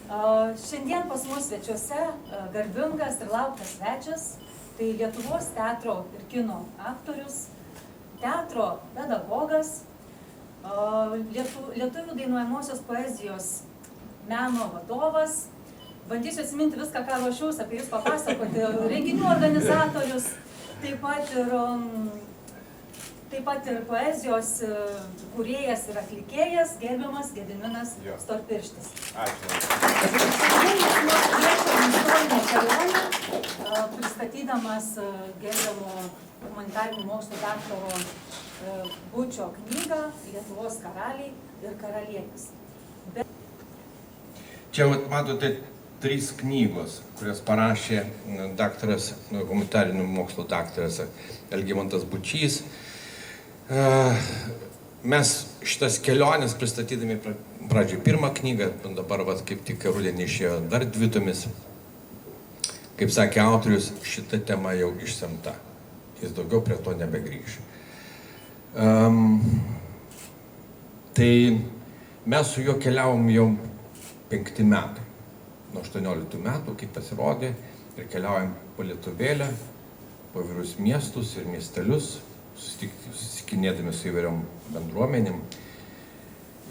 Šiandien pas mus svečiuose garbingas ir lauktas svečias, tai Lietuvos teatro ir kino aktorius, teatro pedagogas, lietuvių dainuojamosios poezijos meno vadovas. Bandysiu atsiminti viską, ką ruošiausi apie jūs papasakoti. Renginių organizatorius, taip pat ir poezijos kūrėjas ir atlikėjas, gerbiamas Gediminas Storpirštis. Ačiū. Pristatydamas gerbiamo humanitarinių mokslų daktaro Bučio knygą Lietuvos karaliai ir karalienės. Čia matote 3 knygos, kurias parašė daktaras, humanitarinių mokslų daktaras Algimantas Bučys. Mes šitas keliones pristatydami pradžioj 1 knygą, dabar kaip tik rudenį išėjo dar 2 tomis. Kaip sakė autorius, šita tema jau išsemta. Jis daugiau prie to nebegrįš. Tai mes su juo keliavom jau 5 metai. Nuo 18 metų, kai pasirodė, ir keliaujam po Lietuvėlę, po įvairius miestus ir miestelius, susitikinėdami su įvairiom bendruomenėm.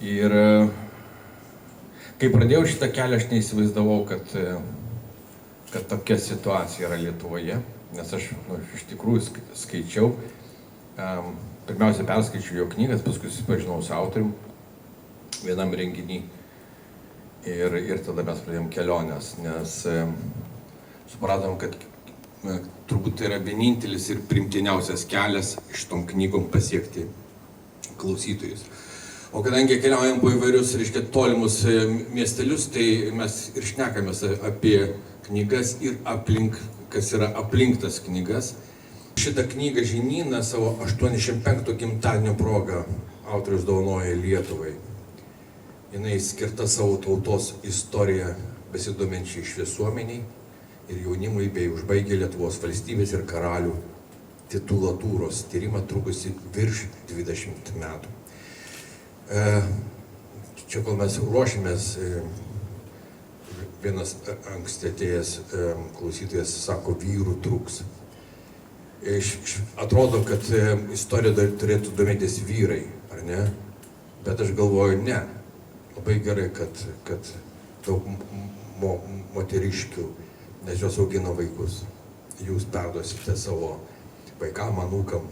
Ir kai pradėjau šitą kelią, aš neįsivaizdavau, kad tokia situacija yra Lietuvoje, nes aš iš tikrųjų skaičiau, pirmiausia perskaičiau jo knygas, paskui susipažinau su autorium vienam renginį. Ir tada mes pradėjom keliones, nes supratom, kad turbūt tai yra vienintelis ir primtiniausias kelias šitom knygom pasiekti klausytojus. O kadangi keliaujam po įvairius, tolimus miestelius, tai mes ir šnekamės apie knygas ir kas yra aplink tas knygas. Šitą knygą Žinyną savo 85 gimtadienio progą autorius dovanoja Lietuvai. Jinai skirta savo tautos istoriją besidominčiai šviesuomeniai ir jaunimui bei užbaigė Lietuvos valstybės ir karalių titulatūros tyrimą trukusi virš 20 metų. Čia kol mes ruošėmės, vienas anksti atėjęs klausytojas sako, vyrų trūks. Atrodo, kad istorija turėtų domėtis vyrai, ar ne? Bet aš galvoju, ne. Labai gerai, kad daug moteriškių, nes jos augina vaikus. Jūs perduosite savo vaikam, anūkam,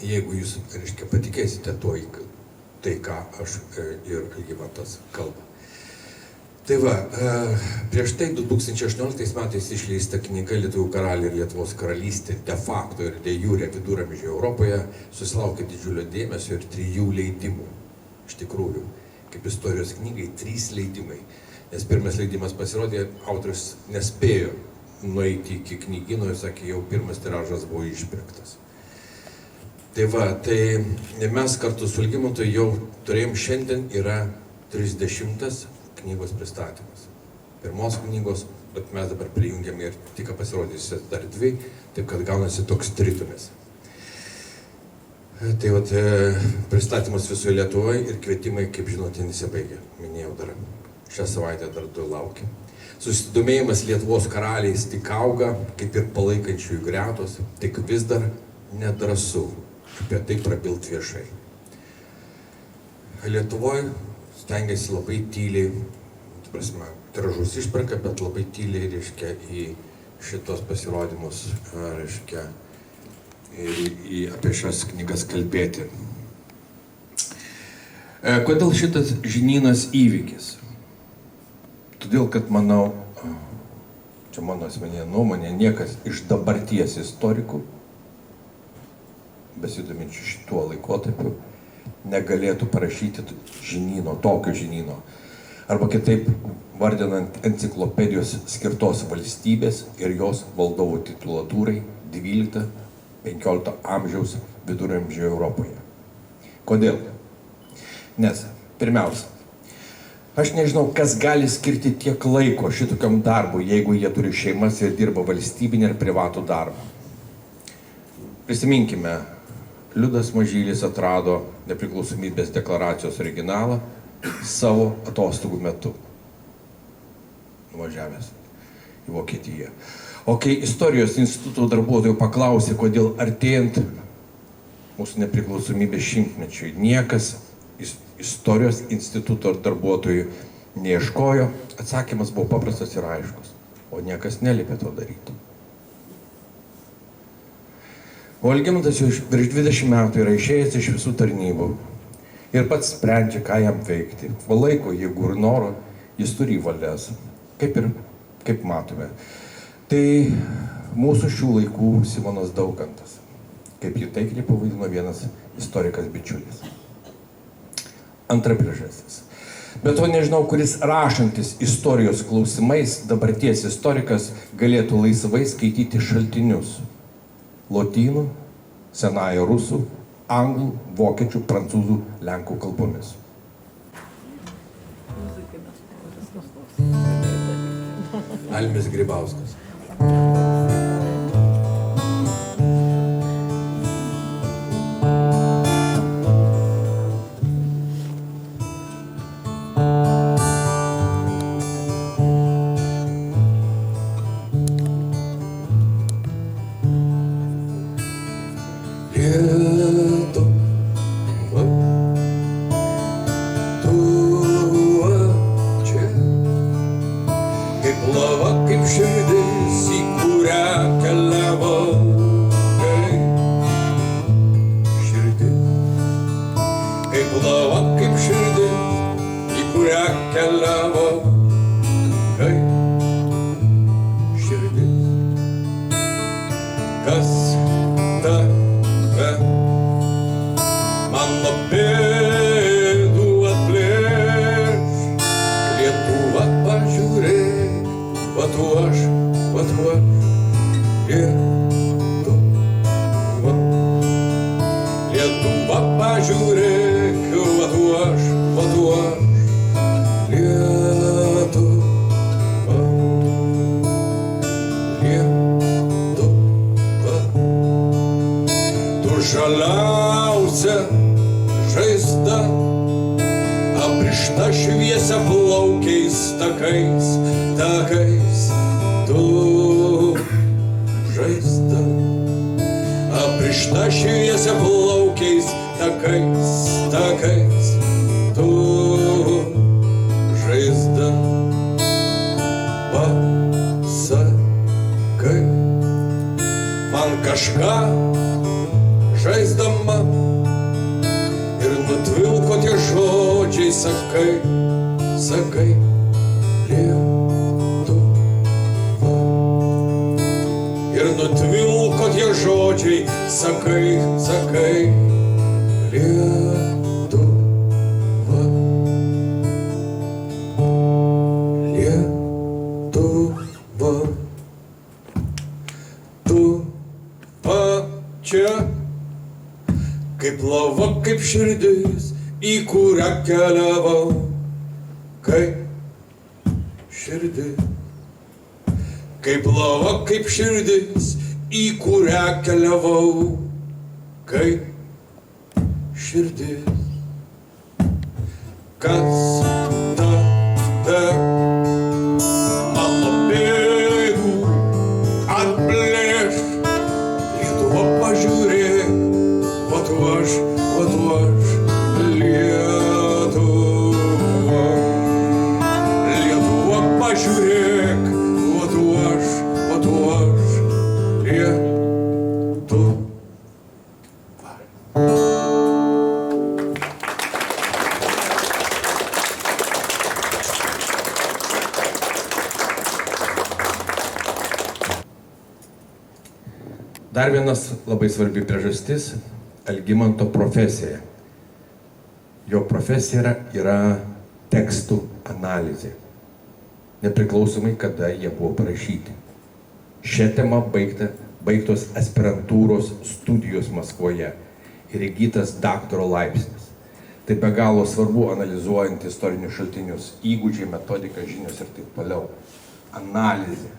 jeigu jūs, patikėsite tai, ką aš ir Algimantas kalba. Tai va, prieš tai 2018 metais išleista knyga Lietuvių karaliai ir Lietuvos karalystė de facto ir de jure viduramžių Europoje susilaukė didžiulio dėmesio ir 3 leidimų. Iš tikrųjų. Kaip istorijos knygai 3 leidimai. Nes pirmas leidimas pasirodė, autorius nespėjo nueiti iki knygino ir sakė, jau pirmas tiražas buvo išpirktas. Tai va, tai mes kartu su Algimantu jau turėjom, šiandien yra 30 knygos pristatymas. Pirmos knygos, bet mes dabar prijungiam ir tik pasirodysi dar 2, taip kad gaunasi toks tritumis. Tai vat, pristatymas visoje Lietuvoje ir kvietimai, kaip žinote, nesibaigia. Minėjau dar, šią savaitę dar 2 laukia. Susidomėjimas Lietuvos karaliais tik auga, kaip ir palaikančiųjų gretos, tik vis dar nedrąsu apie tai prabilti viešai. Lietuvoje stengiasi labai tyliai, tiražus išperka, bet labai tyliai, į šitos pasirodymus, ir apie šias knygas kalbėti. Kodėl šitas žinynas įvykis? Todėl, kad manau, čia mano asmeninė nuomonė, niekas iš dabarties istorikų, besidominčių šituo laikotarpiu, negalėtų parašyti žinyno, tokio žinyno. Arba kitaip vardinant enciklopedijos skirtos valstybės ir jos valdovų titulatūrai 12-15 amžiaus viduramžių Europoje. Kodėl? Nes, pirmiausia, aš nežinau, kas gali skirti tiek laiko šitokiam darbui, jeigu jie turi šeimas ir dirba valstybinį ir privatų darbą. Prisiminkime, Liudas Mažylis atrado nepriklausomybės deklaracijos originalą savo atostogų metu. nuvažiavęs į Vokietiją. O kai istorijos instituto darbuotojų paklausė, kodėl artėjant mūsų nepriklausomybės šimtmečiui niekas istorijos instituto darbuotojų neieškojo, atsakymas buvo paprastas ir aiškus, o niekas neliepė to daryti. O Algimantas jau virš 20 metų yra išėjęs iš visų tarnybų ir pats sprendžia, ką jam veikti. Palaiko jėgų ir noro, jis turi valias, kaip matome. Tai mūsų šių laikų Simonas Daukantas, kaip jį taikliai pavadino vienas istorikas bičiulis. Antra priežastis. Bet to nežinau, kuris rašantis istorijos klausimais dabarties istorikas galėtų laisvai skaityti šaltinius lotynų, senąją rusų, anglų, vokiečių, prancūzų, lenkų kalbomis. Almis Grybauskas. Žaliausia žaizda, aprišta šviesia plaukiais takais, tu žaizda, aprišta šviesia plaukiais takais, tu žaizda, pasakai man kažką žaisdama ir nutvilko tie žodžiai, sakai, Lietuva. Ir nutvilko tie žodžiai, sakai, Lietuva. Lietuva. Tu pačia kaip lava, kaip širdis, į kurią keliavau, kaip širdis. Kaip lava, kaip širdis, į kurią keliavau, kaip širdis. Kas tada mano bėgų atplėš, Lietuva pažiūrėk, o tu aš, Lietuva. Lietuva pažiūrėk, o tu aš, Lietuva. Dar vienas labai svarbi priežastis – Algimanto profesija. Jo profesija yra tekstų analizė, nepriklausomai kada jie buvo parašyti. Šią temą baigtos aspirantūros studijos Maskvoje ir įgytas daktaro laipsnis. Tai be galo svarbu analizuojant istorinius šaltinius, įgūdžiai, metodika, žinios ir taip toliau. Analizė,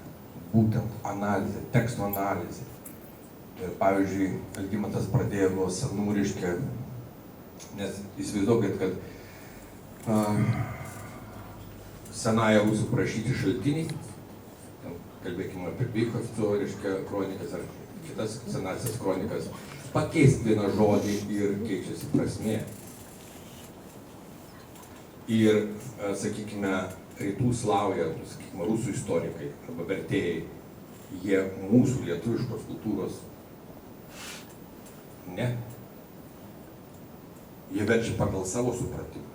būtent analizė, teksto analizė. Ir pavyzdžiui, Algimantas pradėjo nuo senų, reiškia, nes įsivaizduokit, kad senąją rusų prašyti šaltiniai, ten kalbėkime apie Bychovco, reiškia, kronikas ar kitas senasias kronikas, pakeisti vieną žodį ir keičiasi prasmė. Ir, sakykime, rytų Slavija, sakykime, rusų istorikai arba vertėjai, jie mūsų lietuviškos kultūros ne. Jie verčia pagal savo supratimą.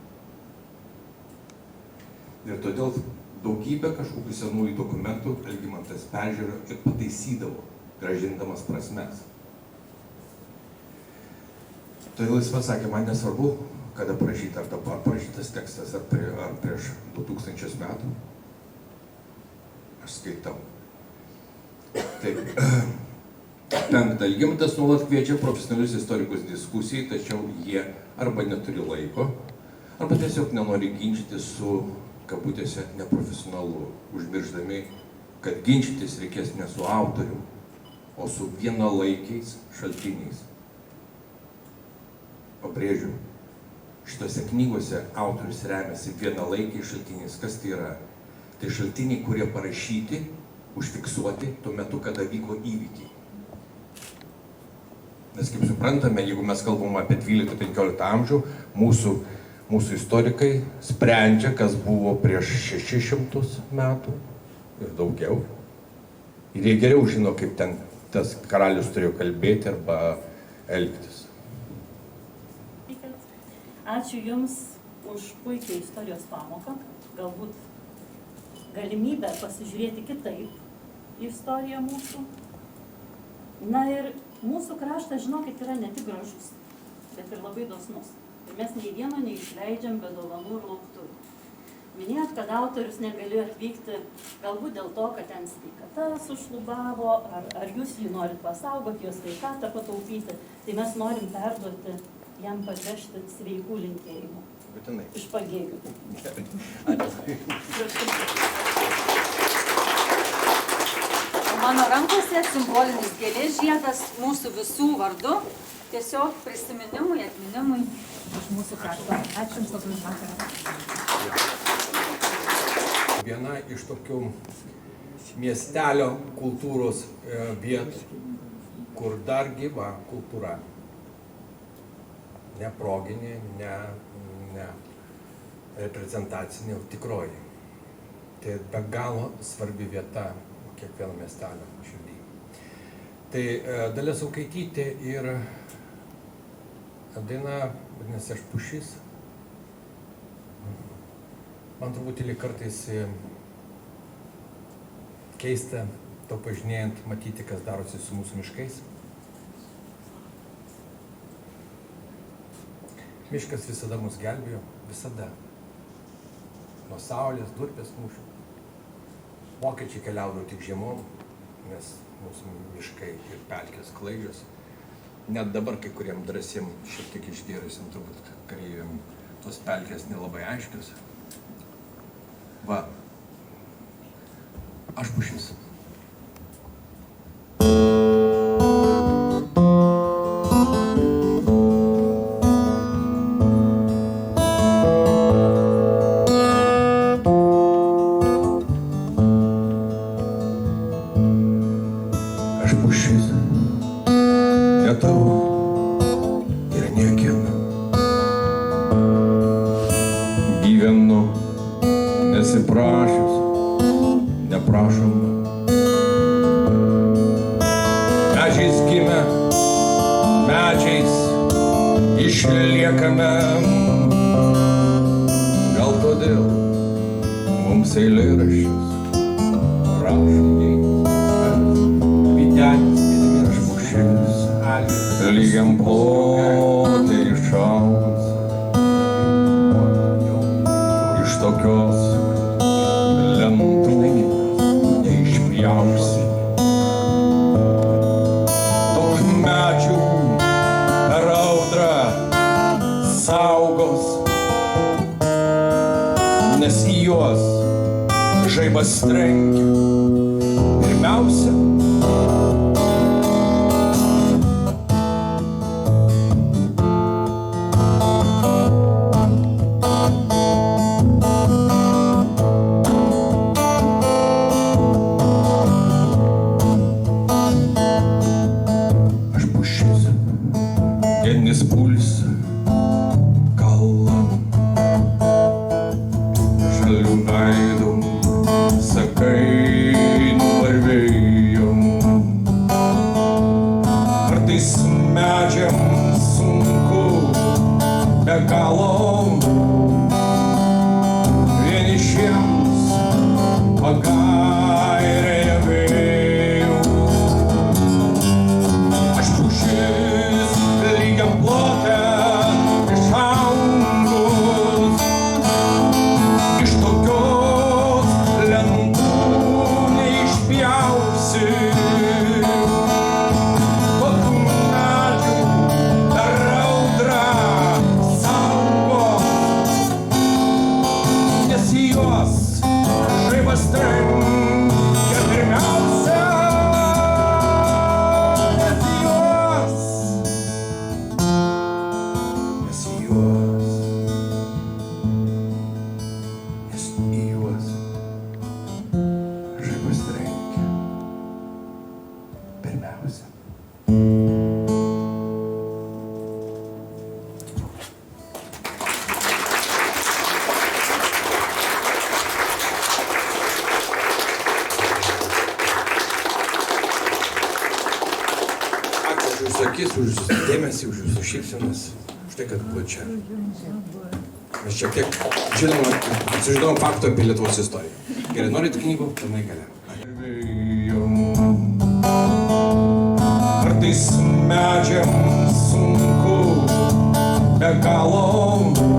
Ir todėl daugybę kažkokių senųjų dokumentų Algimantas peržiūrėjo ir pataisydavo, grąžindamas prasmes. Todėl jis pasakė, man nesvarbu, kada parašyta, ar dabar parašytas tekstas, ar prieš 2000 metų. Aš skaitau. Taip. Penkta, Algimantas nuolat kviečia profesionalius istorikus diskusijai, tačiau jie arba neturi laiko, arba tiesiog nenori ginčytis su, kabutėse, neprofesionalu, užmirždami, kad ginčytis reikės ne su autoriu, o su vienalaikiais šaltiniais. Pabrėžiu, šitose knygose autorius remiasi vienalaikiais šaltiniais. Kas tai yra? Tai šaltiniai, kurie parašyti, užfiksuoti tuo metu, kada vyko įvykiai. Nes kaip suprantame, jeigu mes kalbame apie 12-15 amžių, mūsų istorikai sprendžia, kas buvo prieš 600 metų ir daugiau. Ir jie geriau žino, kaip ten tas karalius turėjo kalbėti arba elgtis. Ačiū Jums už puikią istorijos pamoką, galbūt galimybę pasižiūrėti kitaip į istoriją mūsų. Na ir mūsų kraštas, žinokit, yra ne tik gražus, bet ir labai dosnus. Ir mes nei vieno neišleidžiam be dovanų ir lauktuvių. Minėjot, kad autorius negalėjo atvykti galbūt dėl to, kad ten sveikata sušlubavo, ar jūs jį norit pasaugoti, jo sveikatą pataupyti. Tai mes norim perduoti jam parvežti sveikų linkėjimų. Būtinai. Iš Pagėgių. Mano rankose simbolinis gėlės žiedas mūsų visų vardu, tiesiog prisiminimui, atminimui iš mūsų krašto. Ačiū Jums labai už vakarą. Viena iš tokių miestelio kultūros vietų, kur dar gyva kultūra. Ne proginė, ne reprezentacinė, o tikroji. Tai be galo svarbi vieta kiekvieno miestelio širdį. Tai Dalia Saukaitytė ir daina, vadinasi, Aš pušis. Man truputėlį kartais keista, to pažinėjant, matyti, kas darosi su mūsų miškais. Miškas visada mus gelbėjo, visada. Nuo saulės, durpės mūšių. Vokiečiai keliaudavo tik žiemom, nes mūsų miškai ir pelkės klaidžios. Net dabar kai kuriem drąsiem, šiek tiek išgėrusim, turbūt kareiviam, tos pelkės nelabai aiškios. Va, aš pušis. jūsų akis, už jūsų dėmesį, už jūsų šypsenas, už tai, kad buvo čia. Mes šiek tiek sužinom faktų apie Lietuvos istoriją. Gerai, norit knygų? Pirmai gale. Kartais medžiams sunku, be galo